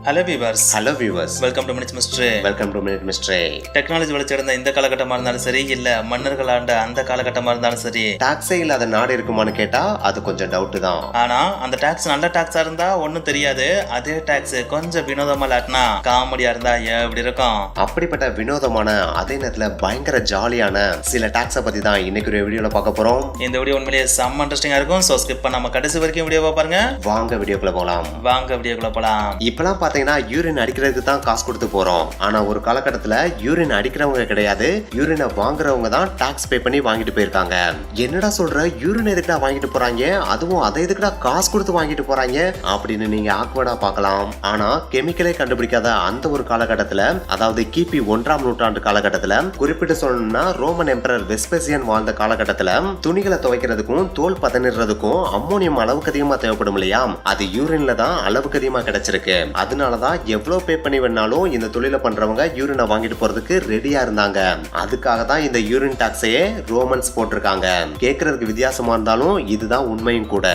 Hello viewers. Welcome to minute mystery. Technology வளர்ச்சியடைந்த இந்த காலகட்டமா இருந்தாலும் சரி, இல்ல மன்னர்கள் ஆண்ட அந்த காலகட்டமா இருந்தாலும் சரி, டாக்ஸே இல்லாத நாடு இருக்குமான்னு கேட்டா அது கொஞ்சம் டவுட் தான். ஆனா அந்த டாக்ஸ் நல்ல டாக்ஸா இருந்தா ஒன்னும் தெரியாது. அதே டாக்ஸ் கொஞ்சம் வினோதமா இல்லாட்டினா காமெடியா இருந்தா எப்படி இருக்கும்? அப்படிப்பட்ட வினோதமான அதே நேரத்துல பயங்கர ஜாலியான சில டாக்ஸை பத்தி தான் இன்னைக்கு ஒரு வீடியோல பார்க்க போறோம். இந்த வீடியோ உண்மையிலேயே செம்ம இன்ட்ரெஸ்டிங்கா இருக்கும். சோ ஸ்கிப் பண்ணாம கடைசி வரைக்கும் வீடியோவை பாருங்க. வாங்க வீடியோக்குள்ள போலாம். இப்பெல்லாம் பாத்தீங்கன்னா யூரின் அடிக்கிறதுக்கு தான் காசு கொடுத்து போறோம். ஆனா ஒரு காலகட்டத்துல யூரின் அடிக்கிறவங்க கிடையாது, யூரினை வாங்குறவங்க தான் டாக்ஸ் பே பண்ணி வாங்கிட்டு போயிருக்காங்க. என்னடா சொல்ற, யூரின் எதுக்குடா வாங்கிட்டு போறாங்க, அதுவும் அதை எதுக்குடா காசு கொடுத்து வாங்கிட்டு போறாங்க அப்படின்னு நீங்க ஆக்வர்டா பார்க்கலாம். ஆனா கெமிக்கலே கண்டுபிடிக்காத அந்த ஒரு காலகட்டத்துல, அதாவது கிபி 1ஆம் நூற்றாண்டு காலகட்டத்துல, குறிப்பிட்டு சொல்லணும்னா ரோமன் எம்பரர் வெஸ்பேசியன் வாழ்ந்த காலகட்டத்துல துணிகளை துவைக்கிறதுக்கும் தோல் பதனிடுறதுக்கும் அம்மோனியம் அளவுக்கு அதிகமா தேவைப்படும் இல்லையா, அது யூரின்ல தான் அளவுக்கு அதிகமா கிடைச்சிருக்கு. அதனாலதான் எவ்வளவு பே பண்ணி வேணாலும் இந்த தொழிலை பண்றவங்க யூரினை வாங்கிட்டு போறதுக்கு ரெடியா இருந்தாங்க. அதுக்காக தான் இந்த யூரின் டாக்ஸையே ரோமன்ஸ் போட்டிருக்காங்க. கேட்கறதுக்கு வித்தியாசமா இருந்தாலும் இதுதான் உண்மையும் கூட.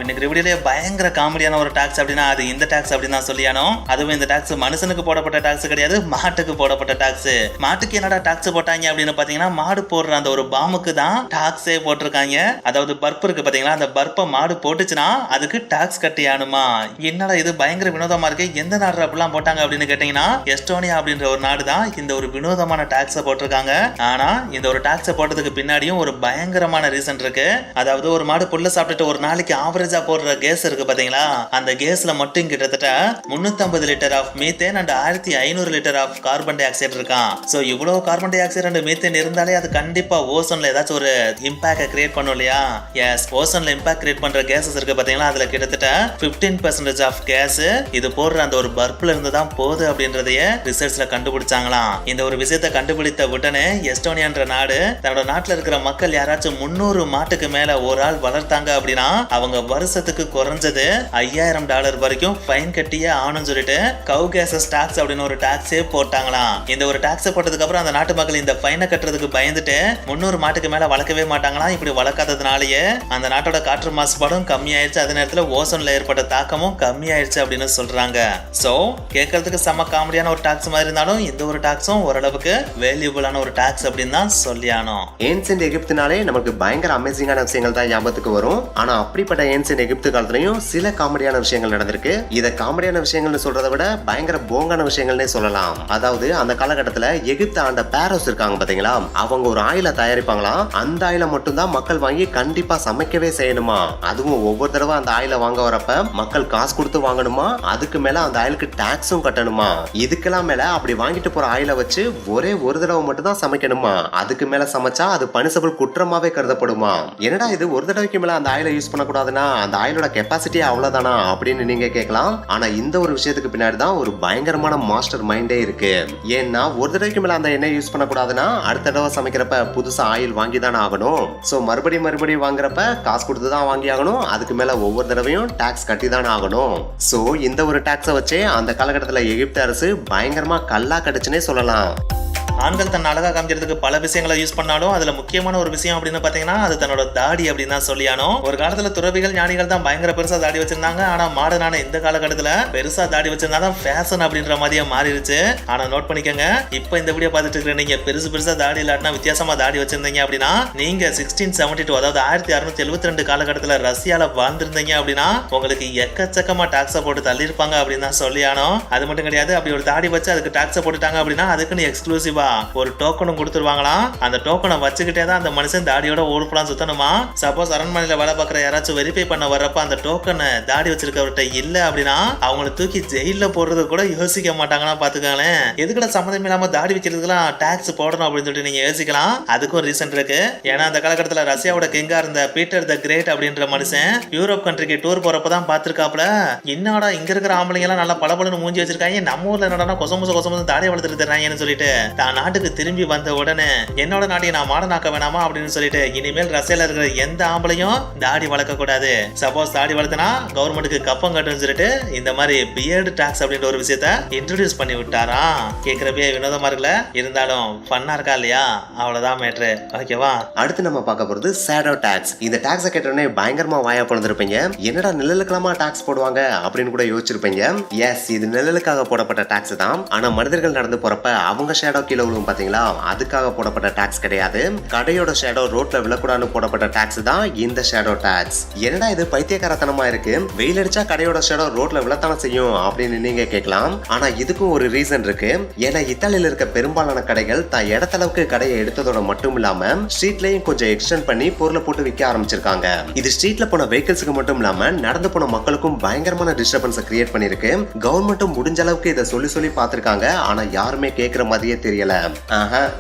இன்னைக்கு வீடியோலயே பயங்கர காமெடியான ஒரு டாக்ஸ் அப்படின்னா அது இந்த டாக்ஸ் அப்படின்னு தான் சொல்லியானோ. அதுவும் இந்த டாக்ஸ் மனுஷனுக்கு போடப்பட்ட டாக்ஸ் கிடையாது, மாட்டுக்கு போடப்பட்ட டாக்ஸ். மாட்டுக்கு என்னடா டாக்ஸ் போட்டாங்க அப்படின்னு பாத்தீங்கன்னா, மாடு போடுற அந்த ஒரு பாமுக்கு தான் டாக்ஸே போட்டிருக்காங்க. அதாவது பர்ப் இருக்கு பாத்தீங்களா, அந்த பர்ப்பை மாடு போட்டுச்சுன்னா அதுக்கு டாக்ஸ் கட்டியானுமா. என்னடா இது பயங்கர வினோதமா இருக்கு, எந்த நாடு அப்படிலாம் போட்டாங்க அப்படின்னு கேட்டீங்கன்னா, எஸ்டோனியா அப்படின்ற ஒரு நாடு தான் இந்த ஒரு வினோதமான டாக்ஸை போட்டிருக்காங்க. ஆனா இந்த ஒரு டாக்ஸை போட்டதுக்கு பின்னாடியும் ஒரு பயங்கரமான ரீசன் இருக்கு. அதாவது ஒரு மாடு புல்ல சாப்பிட்டுட்டு ஒரு நாளைக்கு ஆவரேஜா போடுற கேஸ் இருக்கு பாத்தீங்களா, அந்த கேஸ்ல மட்டும் கிட்டத்தட்ட 350 litre of methane and 1500 litre of carbon dioxide இருக்கான். சோ இவ்வளவு carbon dioxide and methane இருந்தாலே அது கண்டிப்பா ஓசோன்ல ஏதாச்சும் ஒரு இம்பாக்ட் கிரியேட் பண்ணும் இல்லையா. எஸ், ஓசோன்ல இம்பாக்ட் கிரியேட் பண்ற கேஸஸ் இருக்கு பாத்தீங்களா, அதுல கிட்டத்தட்ட 15% ஆஃப் கேஸ் இது போடுற அந்த ஒரு பர்ப்ல இருந்து தான் போகுது அப்படின்றதைய ரிசர்ச்ல கண்டுபிடிச்சாங்களாம். இந்த ஒரு விஷயத்தை கண்டுபிடித்த உடனே எஸ்டோனியான்ற நாடு தன்னோட நாட்டுல இருக்கிற மக்கள் யாராச்சும் 300 மாட்டுக்கு மேல ஒரு ஆள் வளர்த்தாங்க அப்படின்னா அவங்க வருஷத்துக்கு குறைஞ்சது $5000 வரைக்கும் ஃபைன் கட்டியே ஆகணும்னு சொல்லிட்டு கவு கேசஸ் டாக்ஸ் அப்படின்னு ஒரு டாக்ஸே போட்டாங்களாம். இந்த ஒரு டாக்ஸை போட்டதுக்கு அப்புறம் அந்த நாட்டு மக்கள் இந்த ஃபைனை கட்டுறதுக்கு பயந்துட்டு 300 மாட்டுக்கு மேல வளர்க்கவே மாட்டாங்களாம். இப்படி வளர்க்காததுனாலயே அந்த நாட்டோட காற்று மாசுபாடும் கம்மியாயிருச்சு, அதே நேரத்துல ஓசோன்ல ஏற்பட்ட தாக்கமும் கம்மியாயிருச்சு அப்படின்னு சொல்றாங்க. சோ கேட்கறதுக்கு செம காமெடியான ஒரு டாக்ஸ் மாதிரி இருந்தாலும் இந்த ஒரு டாக்ஸும் ஓரளவுக்கு வேல்யூபிளான ஒரு டாக்ஸ் அப்படின்னு தான் சொல்லியானோம். ஏன்சியன்ட் எகிப்துனாலே நமக்கு பயங்கர அமேசிங்கான விஷயங்கள் தான் ஞாபகத்துக்கு வரும். ஆனா அப்படிப்பட்ட ஏன்சியன்ட் எகிப்து காலத்துலயும் சில காமெடியான விஷயங்கள் நடந்திருக்கு. இத காமெடியான விஷயங்கள்னு சொல்றதை விட பயங்கர போங்கான விஷயங்கள்னே சொல்லலாம். அதாவது அந்த காலகட்டத்துல எகிப்து ஆண்ட பாரோஸ் இருக்காங்க பாத்தீங்களா, அவங்க ஒரு ஆயில தயாரிப்பாங்களாம். அந்த ஆயில மட்டும் தான் மக்கள் வாங்கி கண்டிப்பா சமைக்கவே செய்யணுமா. அதுவும் ஒவ்வொரு தடவை அந்த ஆயில வாங்க வரப்ப மக்கள் காசு கொடுத்து வாங்கணுமா, அதுக்கு மேல அந்த ஆயிலுக்கு டாக்ஸும் கட்டணுமா. இதுக்கெல்லாம் மேல அப்படி வாங்கிட்டு போற ஆயில வச்சு ஒரே ஒரு தடவை மட்டும் தான் சமைக்கணுமா, அதுக்கு மேல சமைச்சா அது பனிஷபிள் குற்றமாவே கருதப்படுமா. என்னடா இது, ஒரு தடவைக்கு மேல அந்த ஆயில யூஸ் பண்ணக்கூடாதுன்னா அந்த ஆயிலோட கெப்பாசிட்டி அவ்வளவுதானா அப்படின்னு நீங்க கேட்கலாம். ஆனா இந்த ஒரு விஷயத்துக்கு பின்னாடி தான் ஒரு பயங்கரமான மாஸ்டர் மைண்டே இருக்கு. ஏன்னா ஒரு தடவைக்கு மேல அந்த எண்ணெய் யூஸ் பண்ணக்கூடாதுன்னா அடுத்த தடவை சமைக்கிறப்ப புதுசா ஆயில் வாங்கி தானே ஆகணும். சோ மறுபடியும் வாங்குறப்ப காசு கொடுத்து தான் வாங்கி ஆகணும், அதுக்கு மேல ஒவ்வொரு தடவையும் டாக்ஸ் கட்டி தான் ஆகணும். சோ இந்த ஒரு டாக்ஸை வச்சே அந்த காலகட்டத்துல எகிப்து அரசு பயங்கரமா கல்லா கடிச்சுனே சொல்லலாம். ஆண்கள் தன் அழகா காமிக்கிறதுக்கு பல விஷயங்களை யூஸ் பண்ணாலும் அதுல முக்கியமான ஒரு விஷயம் அப்படின்னு பாத்தீங்கன்னா அது தன்னோட தாடி அப்படின்னு தான் சொல்லியானோ. ஒரு காலத்துல துறவிகள் ஞானிகள் தான் பயங்கர பெருசா தாடி வச்சிருந்தாங்க. ஆனா மாடர்னான இந்த காலகட்டத்துல பெருசா தாடி வச்சிருந்தாதான் ஃபேஷன் அப்படின்ற மாதிரியே மாறிடுச்சு. ஆனா நோட் பண்ணிக்கங்க, இப்ப இந்த வீடியோ பார்த்துட்டு இருக்கிற நீங்க பெருசா தாடி இல்லாட்டினா வித்தியாசமா தாடி வச்சிருந்தீங்க அப்படின்னா நீங்க 1672 அதாவது 1672 காலகட்டத்துல ரஷ்யால வாழ்ந்திருந்தீங்க அப்படின்னா உங்களுக்கு எக்கச்சக்கமா டாக்ஸை போட்டு தள்ளிருப்பாங்க அப்படின்னு தான் சொல்லியானோ. அது மட்டும் கிடையாது, அப்படி ஒரு தாடி வச்சு அதுக்கு டாக்ஸை போட்டுட்டாங்க அப்படின்னா அதுக்குன்னு எக்ஸ்க்ளூசிவா ஒரு டோக்கனும் கொடுத்துருவாங்களாம். அந்த டோக்கனை வச்சுக்கிட்டே தான் அந்த மனுஷன் தாடியோட ஊருப்பலாம் சுத்தணுமா. சப்போஸ் அரண்மனையில வேலை பார்க்குற யாராச்சும் வெரிஃபை பண்ண வர்றப்ப அந்த டோக்கனை தாடி வச்சிருக்கவர்கிட்ட இல்ல அப்படின்னா அவங்களை தூக்கி ஜெயில போடுறது கூட யோசிக்க மாட்டாங்கன்னா பாத்துக்காங்களேன். எதுக்கட சம்மந்தம் இல்லாம தாடி வைக்கிறதுக்குலாம் டாக்ஸ் போடணும் அப்படின்னு சொல்லிட்டு நீங்க யோசிக்கலாம். அதுக்கும் ரீசன் இருக்கு. ஏன்னா அந்த காலகட்டத்துல ரஷ்யாவோட கிங்கா இருந்த பீட்டர் த கிரேட் அப்படின்ற மனுஷன் யூரோப் கண்ட்ரிக்கு டூர் போறப்பதான் பாத்துருக்காப்ல, என்னடா இங்க இருக்கிற ஆம்பளைங்க எல்லாம் நல்லா பளபளன்னு மூஞ்சி வச்சிருக்காங்க, நம்ம ஊர்ல என்னடா கொசமுச தாடி வளர்த்துட்டு தர்றாங்கன்னு சொல்லிட்டு தான் நான் நாட்டுக்கு திரும்பி வந்த உடனே என்னோட நாட்டையும் நான் மாடர்னாக்க வேணாமா அப்படின்னு சொல்லிட்டு இனிமேல் ரஷ்யால இருக்கிற எந்த ஆம்பளையும் தாடி வளர்க்க கூடாது. சப்போஸ் தாடி வளர்த்தனா கவர்மெண்ட்டுக்கு கப்பம் கட்டுன்னு சொல்லிட்டு இந்த மாதிரி பியர்டு டாக்ஸ் அப்படின்ற ஒரு விஷயத்த இன்ட்ரோடியூஸ் பண்ணி விட்டாராம். கேட்கறப்பே வினோதமா இருக்குல்ல, இருந்தாலும் ஃபன்னா இருக்கா இல்லையா? அவ்வளவுதான் மேட்ரு. ஓகேவா? அடுத்து நம்ம பார்க்க போறது ஷேடோ டாக்ஸ். இந்த டாக்ஸை கேட்டோடனே பயங்கரமா வாயா பிளந்திருப்பீங்க. என்னடா நிழலுக்கெல்லாமா டாக்ஸ் போடுவாங்க அப்படின்னு கூட யோசிச்சிருப்பீங்க. எஸ், இது நிழலுக்காக போடப்பட்ட டாக்ஸ் தான். ஆனா மனிதர்கள் நடந்து போறப்ப அவங்க ஷேடோ கீழே விழுவும் பாத்தீங்களா, அதுக்காக போடப்பட்ட டாக்ஸ் கிடையாது. கடையோட ஷேடோ ரோட்ல விழக்கூடாதுன்னு போடப்பட்ட டாக்ஸ் தான் இந்த ஷேடோ டாக்ஸ். என்னடா இது பைத்தியக்காரத்தனமா இருக்கு, வெயில் அடிச்சா கடையோட ஷேடோ ரோட்ல விழத்தான செய்யும் அப்படின்னு நீங்க கேட்கலாம். ஆனா இதுக்கும் ஒரு ரீசன் இருக்கு. ஏன்னா இத்தாலியில இருக்க பெரும்பாலான கடைகள் தான் இடத்தளவுக்கு கடையை எடுத்ததோட மட்டும் இல்லாம ஸ்ட்ரீட்லயும் கொஞ்சம் எக்ஸ்டெண்ட் பண்ணி பொருளை போட்டு விற்க ஆரம்பிச்சிருக்காங்க. இது ஸ்ட்ரீட்ல போன வெஹிக்கிள்ஸ்க்கு மட்டும் இல்லாம நடந்து போன மக்களுக்கும் பயங்கரமான டிஸ்டர்பன்ஸ் கிரியேட் பண்ணிருக்கு. கவர்மெண்ட்டும் முடிஞ்ச அளவுக்கு இதை சொல்லி சொல்லி பார்த்திருக்காங்க. ஆனா யாருமே கேட்கிற மாதிரியே தெரியல.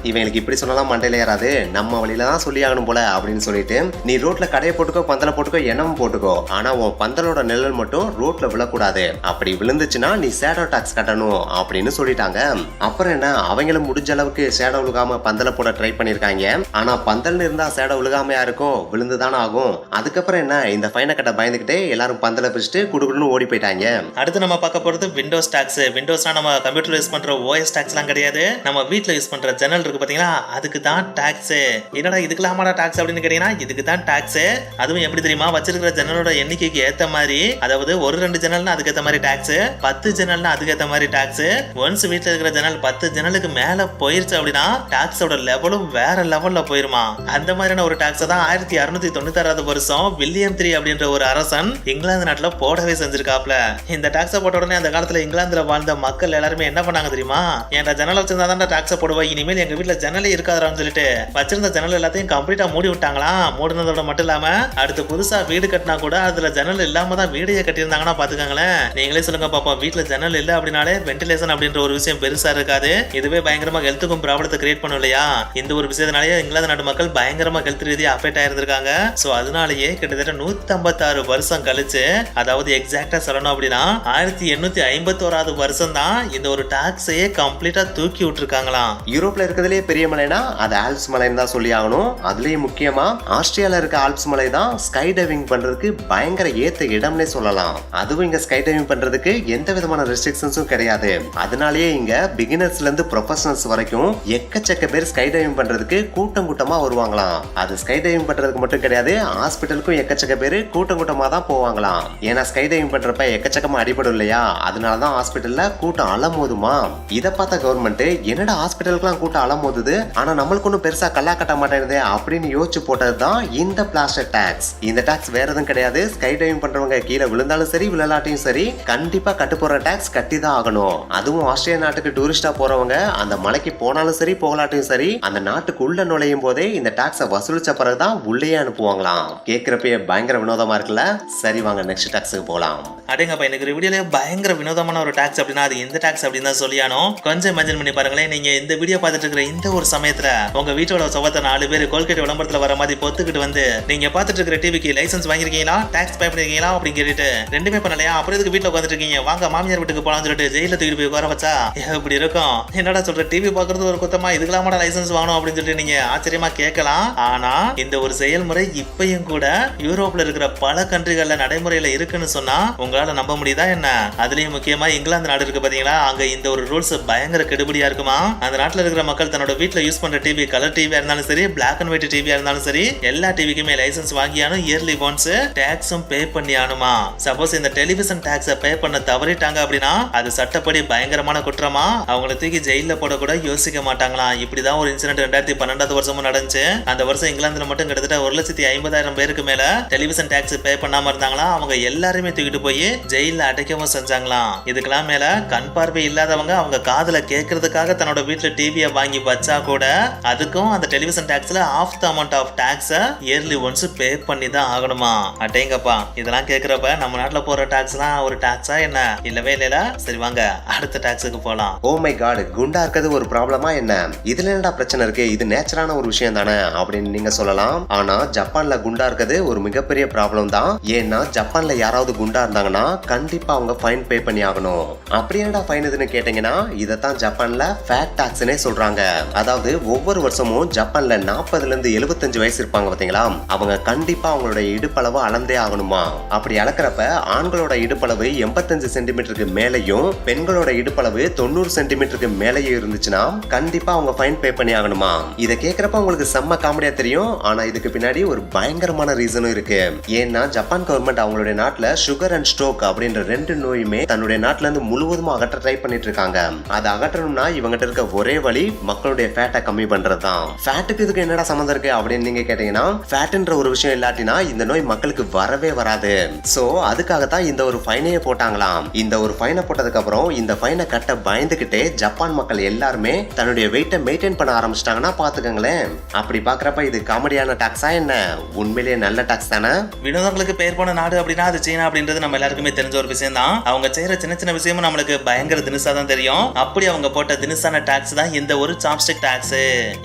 இவங்களுக்கு இப்படி சொன்னாலும் மண்டையில ஏறாது, நம்ம வழியில தான் சொல்லி ஆகணும் போல அப்படின்னு சொல்லிட்டு நீ ரோட்ல கடையை போட்டுக்கோ, பந்தல போட்டுக்கோ, எண்ணம் போட்டுக்கோ, ஆனா உன் பந்தலோட நிழல் மட்டும் ரோட்ல விழக்கூடாது. அப்படி விழுந்துச்சுன்னா நீ ஷேடோ டாக்ஸ் கட்டணும் அப்படின்னு சொல்லிட்டாங்க. அப்புறம் என்ன, அவங்களும் முடிஞ்ச அளவுக்கு ஷேடோ விழுகாம பந்தல போட ட்ரை பண்ணிருக்காங்க. ஆனா பந்தல்னு இருந்தா ஷேடோ விழுகாமையா இருக்கும், விழுந்துதானே ஆகும். அதுக்கப்புறம் என்ன, இந்த ஃபைனை கட்ட பயந்துகிட்டே எல்லாரும் பந்தல பிடிச்சிட்டு குடுகுடுன்னு ஓடி போயிட்டாங்க. அடுத்து நம்ம பார்க்க போறது விண்டோஸ் டாக்ஸ். விண்டோஸ்னா நம்ம கம்ப்யூட்டர்ல யூஸ் பண்ற ஓஎஸ் டாக்ஸ்லாம் கிடையாது, நம்ம வீட்ல யூஸ் பண்ற ஜன்னல் இருக்கு பாத்தீங்களா, அதுக்கு தான் டாக்ஸ். என்னடா இதுக்கெல்லாமாடா டாக்ஸ் அப்படின்னு கேட்டீங்கன்னா இதுக்கு தான் டாக்ஸ். அதுவும் எப்படி தெரியுமா, வச்சிருக்கிற ஜன்னலோட எண்ணிக்கைக்கு ஏத்த மாதிரி, அதாவது ஒரு 2 ஜன்னல்னா அதுக்கு ஏத்த மாதிரி டாக்ஸ், 10 ஜன்னல்னா அதுக்கு ஏத்த மாதிரி டாக்ஸ். ஒன்ஸ் வீட்ல இருக்கிற ஜன்னல் 10 ஜன்னலுக்கு மேல போயிருச்சு அப்படின்னா டாக்ஸோட லெவலும் வேற லெவல்ல போயிருமா. அந்த மாதிரியான ஒரு டாக்ஸ் தான் 1696 வருஷம் வில்லியம் 3 அப்படின்ற ஒரு அரசன் இங்கிலாந்து நாட்டுல போடவே செஞ்சிருக்காப்ல. இந்த டாக்ஸை போட்ட உடனே அந்த காலத்துல இங்கிலாந்துல வாழ்ந்த மக்கள் எல்லாருமே என்ன பண்ணாங்க தெரியுமா, ஏன்டா ஜன்னல் வச்சிருந்தா தான் டாக்ஸை போடுவா, இனிமேல் எங்க வீட்டுல ஜன்னலே இருக்காதான்னு சொல்லிட்டு வச்சிருந்த ஜன்னல் எல்லாத்தையும் கம்ப்ளீட்டா மூடி விட்டாங்களாம். மூடினதோட மட்டும் இல்லாம அடுத்து புதுசா வீடு கட்டினா கூட அதுல ஜன்னல் இல்லாம தான் வீடையே கட்டியிருந்தாங்கன்னா பாத்துக்கங்களேன். நீங்களே சொல்லுங்க பாப்போம், வீட்டுல ஜன்னல் இல்ல அப்படின்னாலே வென்டிலேஷன் அப்படின்ற ஒரு விஷயம் பெருசா இருக்காது. இதுவே பயங்கரமா ஹெல்த்துக்கும் ப்ராப்ளத்தை கிரியேட் பண்ணும் இல்லையா. இந்த ஒரு விஷயத்தினாலேயே இங்கிலாந்து நாட்டு மக்கள் பயங்கரமா ஹெல்த் ரீதியா அஃபெக்ட் ஆயிருந்திருக்காங்க. சோ அதனாலேயே கிட்டத்தட்ட 156 வருஷம் கழிச்சு, அதாவது எக்ஸாக்டா சொல்லணும் அப்படின்னா 1851 வருஷம் தான் இந்த ஒரு டாக்ஸையே கம்ப்ளீட்டா தூக்கி விட்டுருக்காங்களாம். யூரோப்ல இருக்கிறதுலே பெரிய மலைனா அது ஆல்ப்ஸ் மலைன்னு தான் சொல்லி ஆகணும். அதுலயும் முக்கியமா ஆஸ்திரேலியால இருக்க ஆல்ப்ஸ் மலை தான் ஸ்கை டைவிங் பண்றதுக்கு பயங்கர ஏத்த இடம்னே சொல்லலாம். அதுவும் இங்க ஸ்கை டைவிங் பண்றதுக்கு எந்த விதமான ரெஸ்ட்ரிக்ஷன்ஸும் கிடையாது. அதனாலேயே இங்க பிகினர்ஸ்ல இருந்து ப்ரொஃபஷனல்ஸ் வரைக்கும் எக்கச்சக்க பேர் ஸ்கை டைவிங் பண்றதுக்கு கூட்டம் கூட்டமா வருவாங்களாம். அது ஸ்கை டைவிங் பண்றதுக்கு மட்டும் கிடையாது, ஹாஸ்பிட்டலுக்கும் எக்கச்சக்க பேர் கூட்டம் கூட்டமா தான் போவாங்களாம். ஏன்னா ஸ்கை டைவிங் பண்றப்ப எக்கச்சக்கமா அடிபடும் இல்லையா, அதனாலதான் ஹாஸ்பிட்டல்ல கூட்டம் அலமோதுமா. இதை பார்த்த கவர்மெண்ட் என்னடா ஹாஸ்பிட்டலுக்குலாம் கூட்டம் அலமோதுது, ஆனா நம்மளுக்கு ஒன்றும் பெருசா கல்லா கட்ட மாட்டேங்குது அப்படின்னு யோசிச்சு போட்டதுதான் இந்த பிளாஸ்டர் டாக்ஸ். இந்த டாக்ஸ் வேற எதுவும் கிடையாது, ஸ்கை டைவிங் பண்றவங்க கீழே விழுந்தாலும் சரி விழலாட்டையும் சரி கண்டிப்பா கட்டு போற டாக்ஸ் கட்டி தான் ஆகணும். அதுவும் ஆஸ்திரேலியா நாட்டுக்கு டூரிஸ்டா போறவங்க அந்த மலைக்கு போனாலும் சரி போகலாட்டையும் சரி அந்த நாட்டுக்கு உள்ள நுழையும் போதே இந்த டாக்ஸை வசூலிச்ச பிறகுதான் உள்ளே அனுப்புவாங்களாம். கேட்கிறப்பயே பயங்கர வினோதமா இருக்குல்ல. சரி வாங்க நெக்ஸ்ட் டாக்ஸுக்கு போலாம். அடேங்கப்பா, எனக்கு வீடியோல பயங்கர வினோதமான ஒரு டாக்ஸ் அப்படின்னா அது எந்த டாக்ஸ் அப்படின்னு தான் சொல்லியானோ. கொஞ்சம் இமேஜின் பண்ணி பாருங்களேன், நீங்க இந்த வீடியோ பார்த்துட்டு இருக்கிற இந்த ஒரு சமயத்துல உங்க வீட்டோட சுவத்தை 4 பேர் கோல்கேட் விளம்பரத்துல வர மாதிரி பொத்துக்கிட்டு வந்து நீங்க பார்த்துட்டு இருக்கிற டிவிக்கு லைசன்ஸ் வாங்கிருக்கீங்களா, டாக்ஸ் பே பண்ணிருக்கீங்களா அப்படின்னு கேட்டுட்டு ரெண்டுமே பண்ணலையா, அப்புறம் இதுக்கு வீட்டுல உட்காந்துட்டு இருக்கீங்க, வாங்க மாமியார் வீட்டுக்கு போலாம்னு சொல்லிட்டு ஜெயில தூக்கிட்டு போய் உட்கார வச்சா எப்படி இருக்கும்? என்னடா சொல்ற, டிவி பாக்குறது ஒரு குத்தமா, இதுக்கெல்லாம் லைசன்ஸ் வாங்கணும் அப்படின்னு சொல்லிட்டு நீங்க ஆச்சரியமா கேட்கலாம். ஆனா இந்த ஒரு செயல்முறை இப்பயும் கூட யூரோப்ல இருக்கிற பல கண்ட்ரிகள்ல நடைமுறையில இருக்குன்னு சொன்னா உங்களால நம்ப முடியுதா என்ன? அதுலயும் முக்கியமா இங்கிலாந்து நாடு இருக்கு பாத்தீங்களா, அங்க இந்த ஒரு ரூல்ஸ் பயங்கர கெடுபடியா இருக்குமா. அந்த நாட்டுல இருக்கிற மக்கள் தன்னோட வீட்டுல யூஸ் பண்ற டிவி, கலர் டிவியா இருந்தாலும் சரி பிளாக் அண்ட் ஒயிட் டிவியா இருந்தாலும் சரி எல்லா டிவிக்குமே லைசன்ஸ் வாங்கியானும் இயர்லி ஒன்ஸ் டாக்ஸும் பே பண்ணி ஆனுமா. சப்போஸ் இந்த டெலிவிஷன் டாக்ஸை பே பண்ண தவறிட்டாங்க அப்படின்னா அது சட்டப்படி பயங்கரமான குற்றமா, அவங்களை தூக்கி ஜெயில போட கூட யோசிக்க மாட்டாங்களாம். இப்படிதான் ஒரு இன்சிடென்ட் 2012 வருஷமும் நடந்துச்சு. அந்த வருஷம் இங்கிலாந்துல மட்டும் கிட்டத்தட்ட 1,50,000 பேருக்கு மேல டெலிவிஷன் டாக்ஸ் பே பண்ணாம இருந்தாங்களா. அவங்க எல்லாருமே தூக்கிட்டு போய் ஜெயில அடைக்கவும் செஞ்சாங்களாம். இதுக்கெல்லாம் மேல கண் பார்வை இல்லாதவங்க அவங்க காதுல கேட்கறதுக்காக தன்னோட வீட்டுல டிவியை வாங்கி வச்சா கூட அதுக்கும் அந்த டெலிவிஷன் டாக்ஸ்ல half the amount of tax yearly once pay பண்ணி தான் ஆகணுமா. அடேங்கப்பா, இதெல்லாம் கேட்கறப்ப நம்ம நாட்டுல போற டாக்ஸ்லாம் ஒரு டாக்ஸா என்ன? இல்லவே இல்லையா? சரி வாங்க அடுத்த டாக்ஸுக்கு போலாம். ஓ மை காட், குண்டா இருக்கிறது ஒரு ப்ராப்ளமா என்ன? இதுல என்னடா பிரச்சனை இருக்கு, இது நேச்சரான ஒரு விஷயம் தானே அப்படின்னு நீங்க சொல்லலாம். ஆனா ஜப்பான்ல குண்டா இருக்கிறது ஒரு மிகப்பெரிய ப்ராப்ளம் தான். ஏன்னா ஜப்பான்ல யாராவது குண்டா இருந்தாங்கன்னா கண்டிப்பா அவங்க ஃபைன் பே பண்ணி ஆகணும். அப்படி என்னடா ஃபைன் இதுன்னு கேட்டீங்கன்னா இதைத்தான் ஜப்பான்ல ஃபேட் டாக்ஸ்னே சொல்றாங்க. அதாவது ஒவ்வொரு வருஷமும் ஜப்பான்ல 40ல இருந்து 75 வயசு இருப்பாங்க பாத்தீங்களா, அவங்க கண்டிப்பா அவங்களோட இடுப்பளவு அளந்தே ஆகணுமா. அப்படி அளக்கிறப்ப ஆண்களோட இடுப்பளவு 85 சென்டிமீட்டருக்கு மேலையும் பெண்களோட இடுப்பளவு 90 சென்டிமீட்டருக்கு மேலேயும் இருந்துச்சுன்னா கண்டிப்பா அவங்க ஃபைன் பே பண்ணி ஆகணுமா. இதை கேட்கறப்ப உங்களுக்கு செம்ம காமெடியா தெரியும். ஆனா இதுக்கு பின்னாடி ஒரு பயங்கரமான ரீசனும் இருக்கு. ஏன்னா ஜப்பான் கவர்மெண்ட் அவங்களுடைய நாட்டுல சுகர் அண்ட் ஸ்ட்ரோக் அப்படின்ற 2 நோயுமே தன்னுடைய நாட்டுல இருந்து முழுவதும் அகற்ற ட்ரை பண்ணிட்டு இருக்காங்க. அதை அகற்றணும்னா இவங்கிட்ட இருக்க ஒரே வழி மக்களுடைய ஃபேட்டை கம்மி பண்றதுதான். ஃபேட்டுக்கு இதுக்கு என்னடா சம்மந்தம் இருக்கு அப்படின்னு நீங்க கேட்டீங்கன்னா, ஃபேட்ன்ற ஒரு விஷயம் இல்லாட்டினா இந்த நோய் மக்களுக்கு வரவே வராது. சோ அதுக்காகத்தான் இந்த ஒரு ஃபைனையே போட்டாங்களாம். இந்த ஒரு ஃபைனை போட்டதுக்கு அப்புறம் இந்த ஃபைனை கட்ட பயந்துகிட்டே ஜப்பான் மக்கள் எல்லாருமே தன்னுடைய வெயிட்டை மெயின்டைன் பண்ண ஆரம்பிச்சிட்டாங்கன்னா பாத்துக்கங்களேன். அப்படி பாக்குறப்ப இது காமெடியான டாக்ஸா என்ன, உண்மையிலேயே நல்ல டாக்ஸ் தானே? வினோதங்களுக்கு பெயர் போன நாடு அப்படின்னா அது சீனா அப்படின்றது நம்ம எல்லாருக்குமே தெரிஞ்ச ஒரு விஷயம் தான். அவங்க செய்யற சின்ன சின்ன விஷயமும் நம்மளுக்கு பயங்கர தினுசா தான் தெரியும். அப்படி அவங்க போட்ட தினுசான டாக்ஸ் தான் இந்த ஒரு சாப்ஸ்டிக் டாக்ஸ்.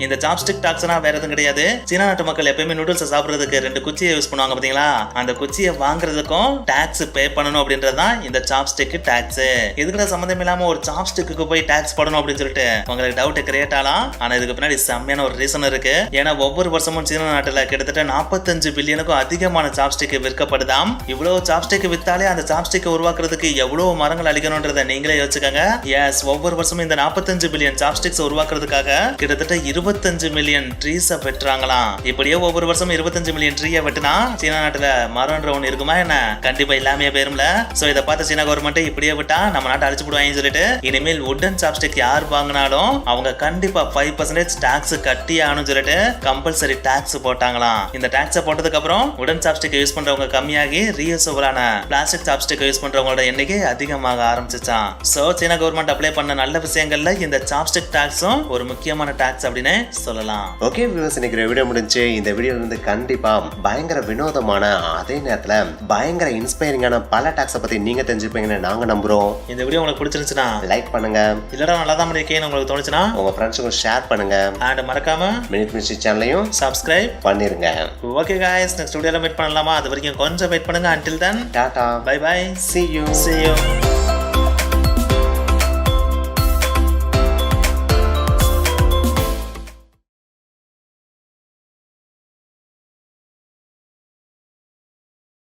இந்த சாப்ஸ்டிக் டாக்ஸ்னா வேற எதுவும் கிடையாது. சீனா நாட்டு மக்கள் எப்பயுமே நூடுல்ஸ் சாப்பிடுறதுக்கு 2 குச்சியை யூஸ் பண்ணுவாங்க பாத்தீங்களா, அந்த குச்சியை வாங்குறதுக்கும் டாக்ஸ் பே பண்ணணும் அப்படின்றதுதான் இந்த சாப்ஸ்டிக் டாக்ஸ். இதுக்கு சம்பந்தம் இல்லாம ஒரு சாப்ஸ்டிக்கு போய் டாக்ஸ் போடணும் அப்படின்னு சொல்லிட்டு உங்களுக்கு டவுட் கிரியேட் ஆகலாம். ஆனா இதுக்கு பின்னாடி செம்மையான ஒரு ரீசன் இருக்கு. ஏன்னா ஒவ்வொரு வருஷமும் சீன நாட்டுல கிட்டத்தட்ட 45 பில்லியனுக்கும் அதிகமான சாப்ஸ்டிக் விற்கப்படுதாம். இவ்வளவு சாப்ஸ்டிக் வித்தாலே அந்த சாப்ஸ்டிக் உருவாக்குறதுக்கு எவ்வளவு மரங்கள் அழிக்கணும்ன்றத நீங்களே யோசிச்சுக்கங்க. எஸ், ஒவ்வொரு வருஷமும் இந்த 45 பில்லியன் சாப்ஸ்டிக்ஸ் உருவாக்குறதுக்காக கிட்டத்தட்ட 25 மில்லியன் ட்ரீஸ் வெட்டுறாங்களாம். இப்படியே ஒவ்வொரு வருஷம் 25 மில்லியன் ட்ரீயை வெட்டினா சீனா நாட்டுல மரம்ன்ற ஒண்ணு இருக்குமா என்ன? கண்டிப்பா இல்லாமே போயிரும்ல. சோ இதை பார்த்து சீனா கவர்மெண்ட் இப்படியே விட்டா நம்ம நாட்டை அழிச்சு போடுவாங்கன்னு சொல்லிட்டு இனிமேல் வுடன் சாப்ஸ்டிக் யார் வாங்கினாலும் அவங்க கண்டிப்பா 5% டாக்ஸ் கட்டி ஆகணும்னு சொல்லிட்டு கம்பல்சரி டாக்ஸ் போட்டாங்களாம். இந்த டாக்ஸை போட்டதுக்கு அப்புறம் உடன் சாப்ஸ்டிக் யூஸ் பண்றவங்க கம்மியாகி ரீயூசபிளான பிளாஸ்டிக் சாப்ஸ்டிக் யூஸ் பண்றவங்களோட எண்ணிக்கை அதிகமாக ஆரம்பிச்சுச்சான். சோ சீனா கவர்மெண்ட் அப்ளை பண்ண நல்ல விஷயங்கள்ல இந்த சாப்ஸ்டிக் டாக்ஸும் ஒரு முக்கியமான டாக்ஸ் அப்படின்னு சொல்லலாம். ஓகே வியூவர்ஸ், இன்னைக்கு வீடியோ முடிஞ்சு. இந்த வீடியோ வந்து கண்டிப்பா பயங்கர வினோதமான அதே நேரத்துல பயங்கர இன்ஸ்பைரிங்கான பல டாக்ஸை பத்தி நீங்க தெரிஞ்சுப்பீங்கன்னு நாங்க நம்புறோம். இந்த வீடியோ உங்களுக்கு பிடிச்சிருந்துச்சுன்னா லைக் பண்ணுங்க, இல்லடா நல்லா தான் பண்ணிருக்கேன்னு உங்களுக்கு தோணுச்சுன்னா உங்க ஃப்ரெண்ட்ஸுக்கும் ஷேர் பண்ணுங்க, அண்ட் மறக்காம மினிட் மிஸ்ட்ரி சேனலையும் சப்ஸ்கிரைப் பண்ணிருங்க. ஓகே गाइस, நெக்ஸ்ட் வீடியோல மீட் பண்ணலாமா? அது வரைக்கும் கொஞ்சம் வெயிட் பண்ணுங்க. until then Tata, bye bye, see you. see you.